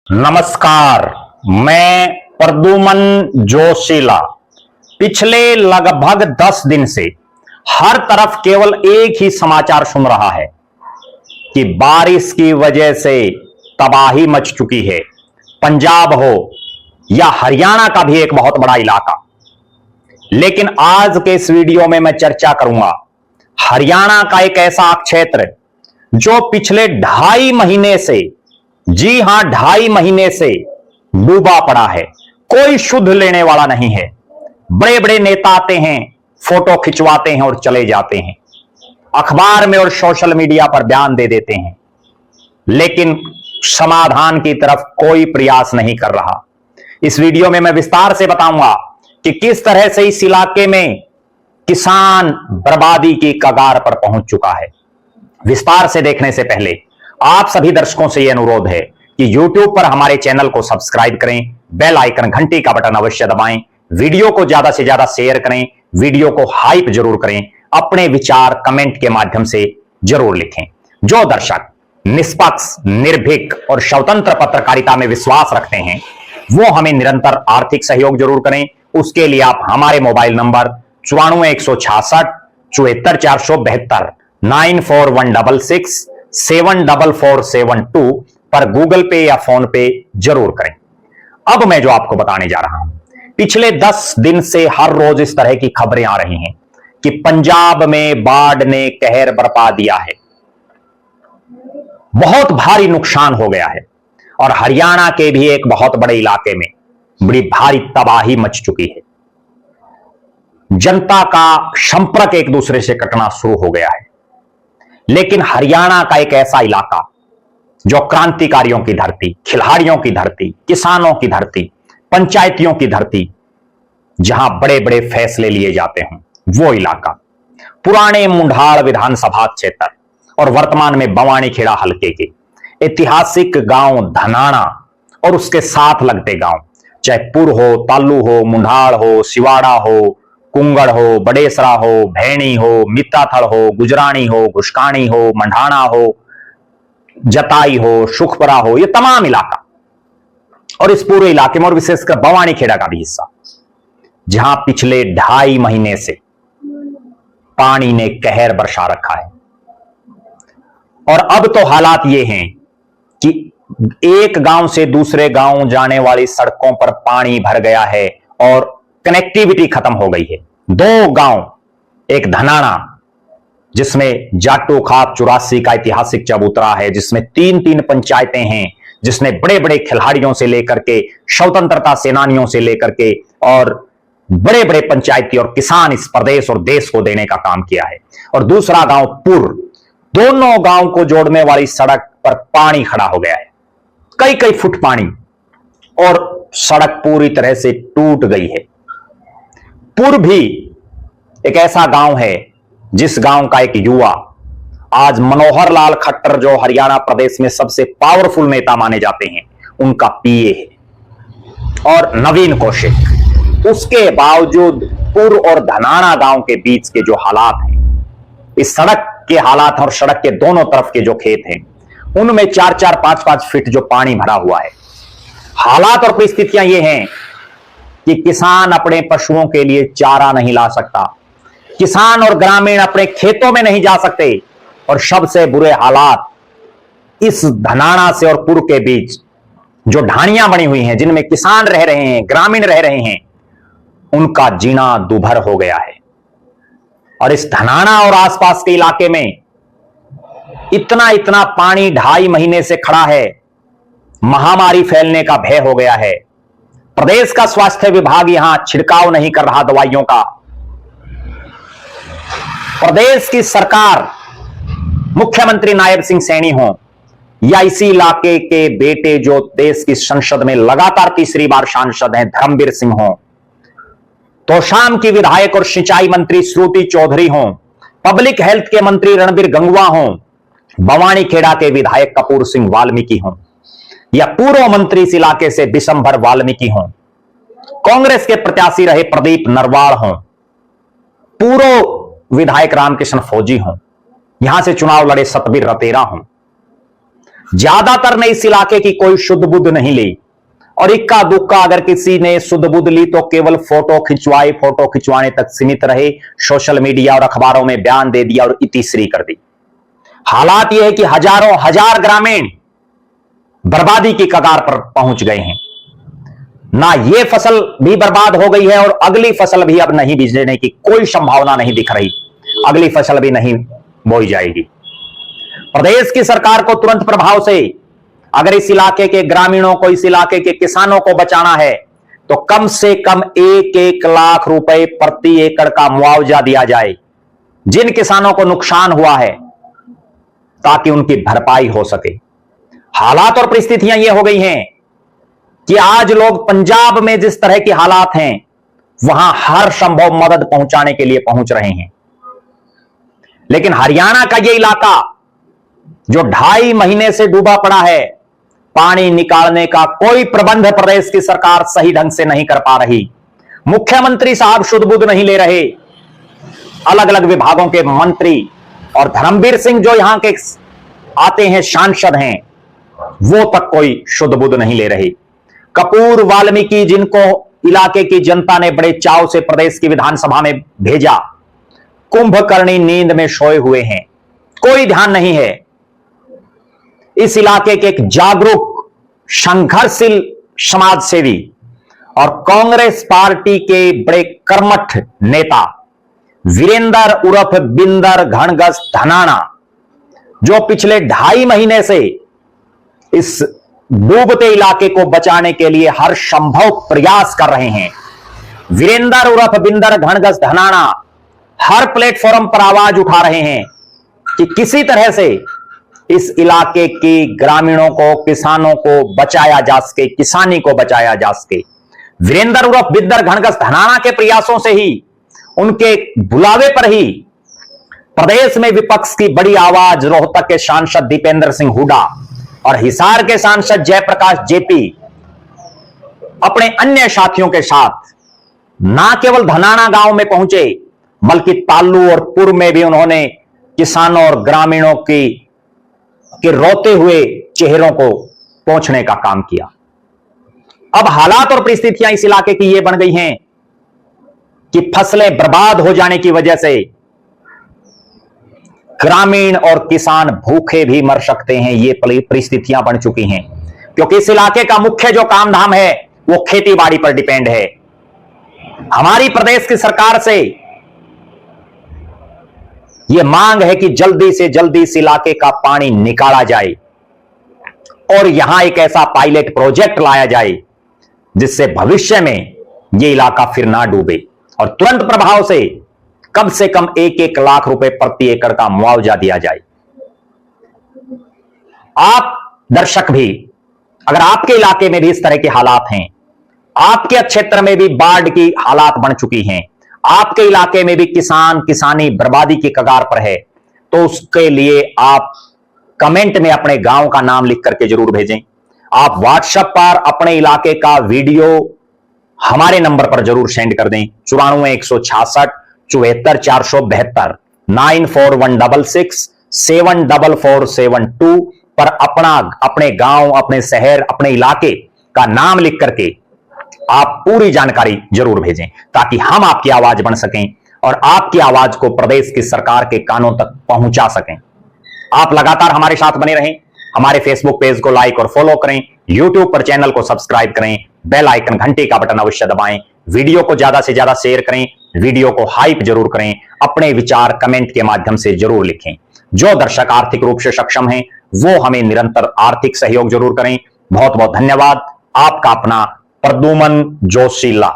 नमस्कार, मैं प्रद्युमन जोशीला पिछले लगभग 10 दिन से हर तरफ केवल एक ही समाचार सुन रहा है कि बारिश की वजह से तबाही मच चुकी है। पंजाब हो या हरियाणा का भी एक बहुत बड़ा इलाका। लेकिन आज के इस वीडियो में मैं चर्चा करूंगा हरियाणा का एक ऐसा क्षेत्र जो पिछले 2.5 महीने से, जी हां 2.5 महीने से डूबा पड़ा है। कोई शुद्ध लेने वाला नहीं है। बड़े बड़े नेता आते हैं, फोटो खिंचवाते हैं और चले जाते हैं, अखबार में और सोशल मीडिया पर बयान दे देते हैं, लेकिन समाधान की तरफ कोई प्रयास नहीं कर रहा। इस वीडियो में मैं विस्तार से बताऊंगा कि किस तरह से इस इलाके में किसान बर्बादी की कगार पर पहुंच चुका है। विस्तार से देखने से पहले आप सभी दर्शकों से यह अनुरोध है कि YouTube पर हमारे चैनल को सब्सक्राइब करें, बेल आइकन घंटी का बटन अवश्य दबाएं, वीडियो को ज्यादा से ज्यादा शेयर करें, वीडियो को हाइप जरूर करें, अपने विचार कमेंट के माध्यम से जरूर लिखें। जो दर्शक निष्पक्ष, निर्भीक और स्वतंत्र पत्रकारिता में विश्वास रखते हैं वो हमें निरंतर आर्थिक सहयोग जरूर करें। उसके लिए आप हमारे मोबाइल नंबर 94 166 74 472 94166 74472 पर गूगल पे या फोन पे जरूर करें। अब मैं जो आपको बताने जा रहा हूं, पिछले 10 दिन से हर रोज इस तरह की खबरें आ रही हैं कि पंजाब में बाढ़ ने कहर बरपा दिया है, बहुत भारी नुकसान हो गया है और हरियाणा के भी एक बहुत बड़े इलाके में बड़ी भारी तबाही मच चुकी है। जनता का संपर्क एक दूसरे से कटना शुरू हो गया है। लेकिन हरियाणा का एक ऐसा इलाका जो क्रांतिकारियों की धरती, खिलाड़ियों की धरती, किसानों की धरती, पंचायतियों की धरती, जहां बड़े बड़े फैसले लिए जाते हैं, वो इलाका पुराने मुंडाल विधानसभा क्षेत्र और वर्तमान में बवानीखेड़ा हलके के ऐतिहासिक गांव धनाना और उसके साथ लगते गांव, चाहे पुर हो, तालू हो, मुंडाल हो, सिवाड़ा हो, कुंगड़ हो, बड़ेसरा हो, भैणी हो, मित्ताथड़ हो, गुजरानी हो, घुसकानी हो, मंढाना हो, जताई हो, सुखपरा हो, ये तमाम इलाका और इस पूरे इलाके में और विशेषकर बवानीखेड़ा का भी हिस्सा, जहां पिछले 2.5 महीने से पानी ने कहर बरसा रखा है। और अब तो हालात ये हैं कि एक गांव से दूसरे गांव जाने वाली सड़कों पर पानी भर गया है और कनेक्टिविटी खत्म हो गई है। 2 गांव, एक धनाना जिसमें जाटो खाप 84 का ऐतिहासिक चबूतरा है, जिसमें 3 पंचायतें हैं, जिसने बड़े बड़े खिलाड़ियों से लेकर के, स्वतंत्रता सेनानियों से लेकर के और बड़े बड़े पंचायती और किसान इस प्रदेश और देश को देने का काम किया है। और दूसरा गांव पुर, दोनों गांव को जोड़ने वाली सड़क पर पानी खड़ा हो गया है, कई फुट पानी, और सड़क पूरी तरह से टूट गई है। पुर भी एक ऐसा गांव है जिस गांव का एक युवा आज मनोहर लाल खट्टर, जो हरियाणा प्रदेश में सबसे पावरफुल नेता माने जाते हैं, उनका पीए है, और नवीन कौशिक। उसके बावजूद पुर और धनाना गांव के बीच के जो हालात हैं, इस सड़क के हालात और सड़क के दोनों तरफ के जो खेत हैं, उनमें 4-4, 5-5 फीट जो पानी भरा हुआ है। हालात और परिस्थितियां ये हैं कि किसान अपने पशुओं के लिए चारा नहीं ला सकता, किसान और ग्रामीण अपने खेतों में नहीं जा सकते, और सबसे बुरे हालात इस धनाना से और पुर के बीच जो ढाणियां बनी हुई हैं, जिनमें किसान रह रहे हैं, ग्रामीण रह रहे हैं, उनका जीना दुभर हो गया है। और इस धनाना और आसपास के इलाके में इतना पानी 2.5 महीने से खड़ा है, महामारी फैलने का भय हो गया है। प्रदेश का स्वास्थ्य विभाग यहां छिड़काव नहीं कर रहा दवाइयों का। प्रदेश की सरकार, मुख्यमंत्री नायब सिंह सैनी हो या इसी इलाके के बेटे जो देश की संसद में लगातार 3री बार सांसद हैं, धर्मवीर सिंह हो, तोशाम की विधायक और सिंचाई मंत्री श्रुति चौधरी हो, पब्लिक हेल्थ के मंत्री रणबीर गंगवा हो, बवानीखेड़ा के विधायक कपूर सिंह वाल्मीकि हो, या पूर्व मंत्री इस इलाके से बिशंभर वाल्मीकि हों, कांग्रेस के प्रत्याशी रहे प्रदीप नरवाल हों, पूर्व विधायक रामकृष्ण फौजी हों, यहां से चुनाव लड़े सतबीर रतेरा हों, ज्यादातर ने इस इलाके की कोई शुद्ध बुद्ध नहीं ली, और इक्का दुक्का अगर किसी ने शुद्ध बुद्ध ली तो केवल फोटो खिंचवाई, फोटो खिंचवाने तक सीमित रहे, सोशल मीडिया और अखबारों में बयान दे दिया और इतिश्री कर दी। हालात यह है कि हजारों हजार ग्रामीण बर्बादी की कगार पर पहुंच गए हैं। ना ये फसल भी बर्बाद हो गई है और अगली फसल भी अब नहीं बीजने की कोई संभावना नहीं दिख रही, अगली फसल भी नहीं बोई जाएगी। प्रदेश की सरकार को तुरंत प्रभाव से अगर इस इलाके के ग्रामीणों को, इस इलाके के किसानों को बचाना है तो कम से कम 1-1 लाख रुपए प्रति एकड़ का मुआवजा दिया जाए जिन किसानों को नुकसान हुआ है, ताकि उनकी भरपाई हो सके। हालात और परिस्थितियां यह हो गई हैं कि आज लोग पंजाब में जिस तरह की हालात हैं वहां हर संभव मदद पहुंचाने के लिए पहुंच रहे हैं, लेकिन हरियाणा का यह इलाका जो 2.5 महीने से डूबा पड़ा है, पानी निकालने का कोई प्रबंध प्रदेश की सरकार सही ढंग से नहीं कर पा रही। मुख्यमंत्री साहब शुद्ध बुद्ध नहीं ले रहे, अलग अलग विभागों के मंत्री और धर्मवीर सिंह जो यहां के आते हैं, सांसद हैं, वो तक कोई शुद्ध बुद्ध नहीं ले रहे। कपूर, वाल्मीकि, जिनको इलाके की जनता ने बड़े चाव से प्रदेश की विधानसभा में भेजा, कुंभकर्णी नींद में सोए हुए हैं, कोई ध्यान नहीं है। इस इलाके के एक जागरूक, संघर्षशील समाज सेवी और कांग्रेस पार्टी के बड़े कर्मठ नेता वीरेंद्र उर्फ बिंदर घनगस धनाना, जो पिछले 2.5 महीने से इस डूबते इलाके को बचाने के लिए हर संभव प्रयास कर रहे हैं। वीरेंद्र उर्फ बिंदर घनगस धनाना हर प्लेटफॉर्म पर आवाज उठा रहे हैं कि किसी तरह से इस इलाके के ग्रामीणों को, किसानों को बचाया जा सके, किसानी को बचाया जा सके। वीरेंद्र उर्फ बिंदर घनगस धनाना के प्रयासों से ही, उनके बुलावे पर ही प्रदेश में विपक्ष की बड़ी आवाज रोहतक के सांसद दीपेंद्र सिंह हुड्डा और हिसार के सांसद जयप्रकाश जेपी अपने अन्य साथियों के साथ ना केवल धनाना गांव में पहुंचे, बल्कि तालू और पुर में भी उन्होंने किसानों और ग्रामीणों के रोते हुए चेहरों को पहुंचने का काम किया। अब हालात और परिस्थितियां इस इलाके की ये बन गई हैं कि फसलें बर्बाद हो जाने की वजह से ग्रामीण और किसान भूखे भी मर सकते हैं। ये परिस्थितियां बन चुकी हैं, क्योंकि इस इलाके का मुख्य जो काम धाम है वो खेती बाड़ी पर डिपेंड है। हमारी प्रदेश की सरकार से यह मांग है कि जल्दी से जल्दी इस इलाके का पानी निकाला जाए और यहां एक ऐसा पायलट प्रोजेक्ट लाया जाए जिससे भविष्य में यह इलाका फिर ना डूबे और तुरंत प्रभाव से कम 1-1 लाख रुपए प्रति एकड़ का मुआवजा दिया जाए। आप दर्शक भी, अगर आपके इलाके में भी इस तरह के हालात हैं, आपके क्षेत्र में भी बाढ़ की हालात बन चुकी हैं, आपके इलाके में भी किसानी बर्बादी की कगार पर है, तो उसके लिए आप कमेंट में अपने गांव का नाम लिख करके जरूर भेजें। आप व्हाट्सएप पर अपने इलाके का वीडियो हमारे नंबर पर जरूर सेंड कर दें, 94 166 74 472 94166 74472 पर अपने गांव, अपने शहर, अपने इलाके का नाम लिख करके आप पूरी जानकारी जरूर भेजें, ताकि हम आपकी आवाज बन सकें और आपकी आवाज को प्रदेश की सरकार के कानों तक पहुंचा सकें। आप लगातार हमारे साथ बने रहें, हमारे फेसबुक पेज को लाइक और फॉलो करें, यूट्यूब पर चैनल को सब्सक्राइब करें, बेल आइकन घंटी का बटन अवश्य दबाएं, वीडियो को ज्यादा से ज्यादा शेयर करें, वीडियो को हाइप जरूर करें, अपने विचार कमेंट के माध्यम से जरूर लिखें। जो दर्शक आर्थिक रूप से सक्षम हैं वो हमें निरंतर आर्थिक सहयोग जरूर करें। बहुत बहुत धन्यवाद। आपका अपना प्रद्युमन जोशीला।